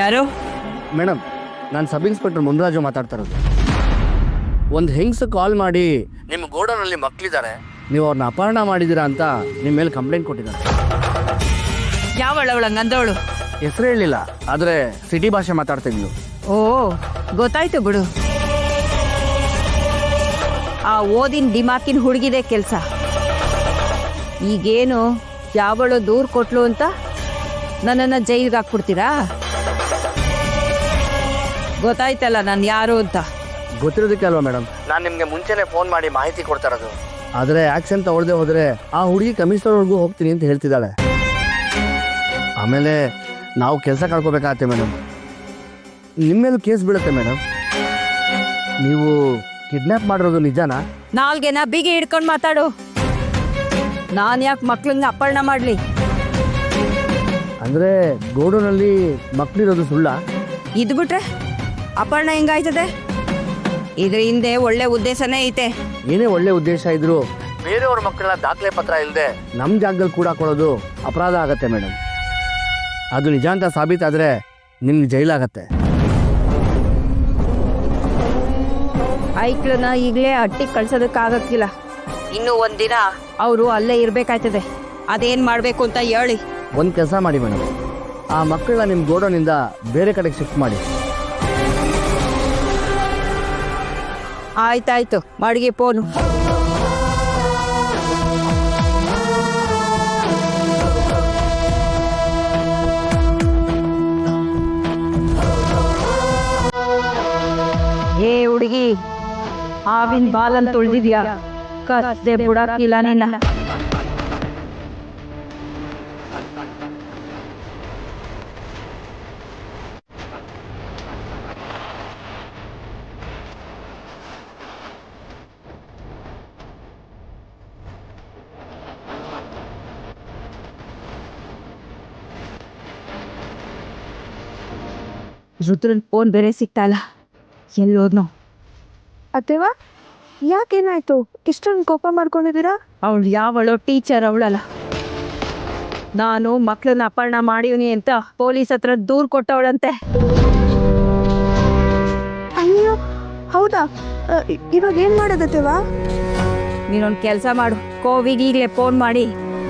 ಯಾರು? ಮೇಡಮ್, ನಾನು sub inspector Munraju ಮಾತಾಡ್ತಾ ಇರೋದು. ಒಂದು ಹೆಂಗ್ಸ್ ಕಾಲ್ ಮಾಡಿ ನಿಮ್ಮ ಗೋಡೌನಲ್ಲಿ ಮಕ್ಕಳಿದ್ದಾರೆ, ನೀವು ಅವ್ರನ್ನ ಅಪಹರಣ ಮಾಡಿದ್ದೀರಾ ಅಂತ ನಿಮ್ಮ ಮೇಲೆ ಕಂಪ್ಲೇಂಟ್ ಕೊಟ್ಟಿದ್ದಾರೆ. ಯಾವಳವಳ ನಂದವಳು? ಹೆಸರು ಹೇಳಿಲ್ಲ, ಆದರೆ ಸಿಟಿ ಭಾಷೆ ಮಾತಾಡ್ತಿದ್ಲು. ಓ, ಗೊತ್ತಾಯ್ತು ಬಿಡು. ಆ ಓದಿನ ದಿಮಾಕಿನ ಹುಡುಗಿದೆ ಕೆಲಸ. ಈಗೇನು ಯಾವಳು ದೂರ ಕೊಟ್ಲು ಅಂತ ನನ್ನನ್ನು ಜೈಲಿಗೆ ಹಾಕ್ಬಿಡ್ತೀರಾ? ಗೊತ್ತಾಯ್ತಲ್ಲ ನಾನು ಯಾರು ಅಂತ. ಗೊತ್ತಿರೋದಕ್ಕೆ ಅಲ್ವಾ ಮೇಡಮ್ ನಾನು ನಿಮಗೆ ಮುಂಚೆನೇ ಫೋನ್ ಮಾಡಿ ಮಾಹಿತಿ ಕೊಡ್ತಾ ಇರೋದು. ಆದರೆ ಆ್ಯಕ್ಷನ್ ತಗೊಳ್ದೆ ಹೋದರೆ ಆ ಹುಡುಗಿ ಕಮಿಷನರ್ವರೆಗೂ ಹೋಗ್ತೀನಿ ಅಂತ ಹೇಳ್ತಿದ್ದಾಳೆ. ಆಮೇಲೆ ನಾವು ಕೆಲಸ ಕಳ್ಕೊಬೇಕಾಗತ್ತೆ ಮೇಡಮ್. ನಿಮ್ಮ ಮೇಲೂ ಕೇಸ್ ಬೀಳುತ್ತೆ ಮೇಡಮ್. ನೀವು ಕಿಡ್ನ್ಯಾಪ್ ಮಾಡಿರೋದು ನಿಜಾನಾ? ನಾಲ್ಗೆನ ಬಿಗಿ ಹಿಡ್ಕೊಂಡು ಮಾತಾಡು. ನಾನು ಯಾಕೆ ಮಕ್ಳನ್ನ ಅಪಹರಣ ಮಾಡಲಿ? ಅಂದರೆ ಗೋಡೌನಲ್ಲಿ ಮಕ್ಕಳಿರೋದು ಸುಳ್ಳ? ಇದು ಬಿಟ್ರೆ ಅಪಹರಣ ಹೆಂಗಾಯ್ತದೆ? ಇದ್ರ ಹಿಂದೆ ಒಳ್ಳೆ ಉದ್ದೇಶನೇ ಐತೆ. ಏನೇ ಒಳ್ಳೆ ಉದ್ದೇಶ ಇದ್ರು ಬೇರೆಯವ್ರ ಮಕ್ಕಳ ದಾಖಲೆ ಪತ್ರ ಇಲ್ಲದೆ ನಮ್ಮ ಜಾಗದಲ್ಲಿ ಕೂಡ ಕೊಡೋದು ಅಪರಾಧ ಆಗತ್ತೆ ಮೇಡಮ್. ಅದು ನಿಜ ಅಂತ ಸಾಬೀತಾದರೆ ನಿಮ್ಗೆ ಜೈಲಾಗತ್ತೆ. ಐಕ್ಳನ್ನ ಈಗಲೇ ಅಟ್ಟಿಗೆ ಕಳ್ಸೋದಕ್ಕಾಗಕ್ಕಿಲ್ಲ. ಇನ್ನೂ ಒಂದಿನ ಅವರು ಅಲ್ಲೇ ಇರಬೇಕಾಯ್ತದೆ. ಅದೇನು ಮಾಡಬೇಕು ಅಂತ ಹೇಳಿ. ಒಂದು ಕೆಲಸ ಮಾಡಿ ಮೇಡಮ್, ಆ ಮಕ್ಕಳನ್ನ ನಿಮ್ಮ ಗೋಡೌನಿಂದ ಬೇರೆ ಕಡೆಗೆ ಶಿಫ್ಟ್ ಮಾಡಿ. ಆಯ್ತಾಯ್ತು, ಮಾಡಿಗೆ ಫೋನು. ಏ ಹುಡುಗಿ, ಆವಿನ ಬಾಲನ್ ತುಳಿದಿದ್ಯಾ? ಕತ್ತೆ ಬುಡಕ್ಕಿಲ್ಲ ನಿನ್ನ. ರುದ್ರನ್ ಫೋನ್ ಬೇರೆ ಸಿಗ್ತಾಯಿಲ್ಲ. ಎಲ್ಲೋದ್ನೋ? ಅತ್ತೇವಾ, ಯಾಕೇನಾಯ್ತು? ಇಷ್ಟೊಂದು ಕೋಪ ಮಾಡ್ಕೊಂಡಿದ್ದೀರಾ? ಅವಳು ಯಾವಳು? ಟೀಚರ್ ಅವಳಲ್ಲ. ನಾನು ಮಕ್ಕಳನ್ನ ಅಪಹರಣ ಮಾಡಿವ್ನಿ ಅಂತ ಪೊಲೀಸ್ ಹತ್ರ ದೂರು ಕೊಟ್ಟವಳಂತೆ. ಅಯ್ಯೋ, ಹೌದಾ? ಇವಾಗ ಏನು ಮಾಡೋದತ್ತೇವಾ? ನೀನೊಂದು ಕೆಲಸ ಮಾಡು, ಕೋವಿಗೆ ಈಗಲೇ ಫೋನ್ ಮಾಡಿ